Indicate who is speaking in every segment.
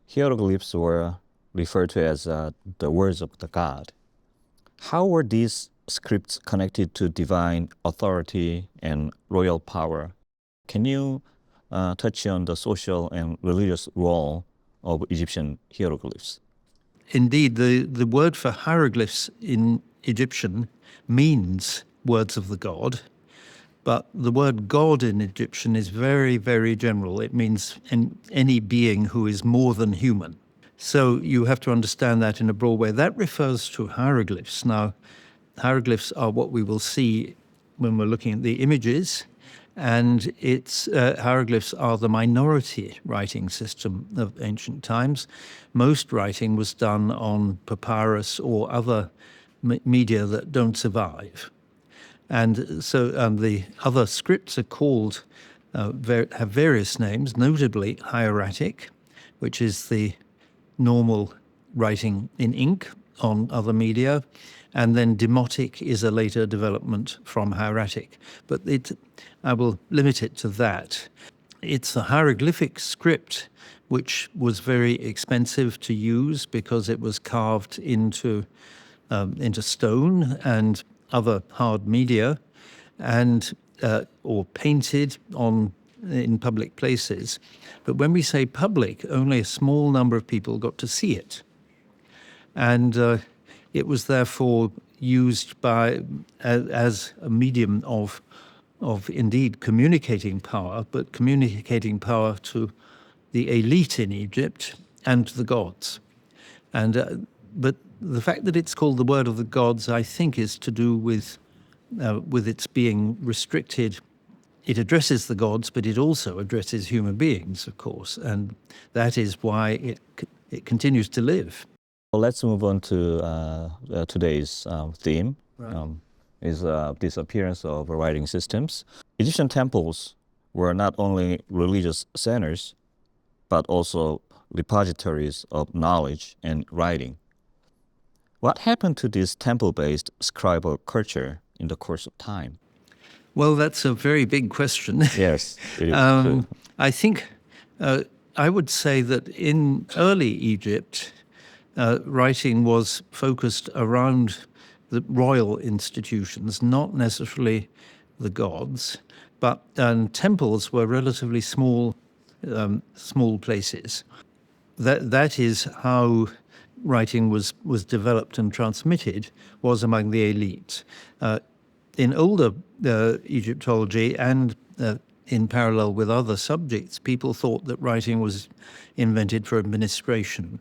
Speaker 1: hieroglyphs were referred to as the words of the god. How were these scripts connected to divine authority and royal power? Can you touch on the social and religious role of Egyptian hieroglyphs?
Speaker 2: Indeed, the word for hieroglyphs in Egyptian means words of the god, but the word god in Egyptian is very, very general. It means any being who is more than human. So you have to understand that in a broad way. That refers to hieroglyphs. Now, hieroglyphs are what we will see when we're looking at the images, and hieroglyphs are the minority writing system of ancient times. Most writing was done on papyrus or other media that don't survive. And so the other scripts are called, have various names, notably hieratic, which is the normal writing in ink on other media, and then demotic is a later development from hieratic. But I will limit it to that. It's a hieroglyphic script which was very expensive to use because it was carved into stone and other hard media, and or painted in public places. But when we say public, only a small number of people got to see it. And it was therefore used as a medium of indeed communicating power, but communicating power to the elite in Egypt and to the gods. But the fact that it's called the word of the gods, I think, is to do with its being restricted. It addresses the gods, but it also addresses human beings, of course, and that is why it continues to live.
Speaker 1: Well, let's move on to today's theme,
Speaker 2: Right.
Speaker 1: is this appearance of writing systems. Egyptian temples were not only religious centers, but also repositories of knowledge and writing. What happened to this temple-based scribal culture in the course of time?
Speaker 2: Well, that's a very big question.
Speaker 1: Yes, it is.
Speaker 2: I think I would say that in early Egypt, writing was focused around the royal institutions, not necessarily the gods, but temples were relatively small places. That is how writing was developed and transmitted, was among the elite. In older Egyptology and in parallel with other subjects, people thought that writing was invented for administration.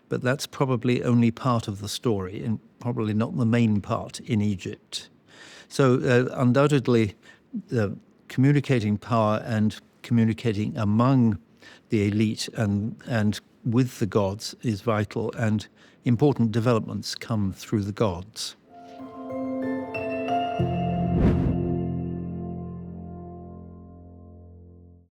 Speaker 2: But that's probably only part of the story and probably not the main part in Egypt. So undoubtedly, communicating power and communicating among the elite and with the gods is vital, and important developments come through the gods.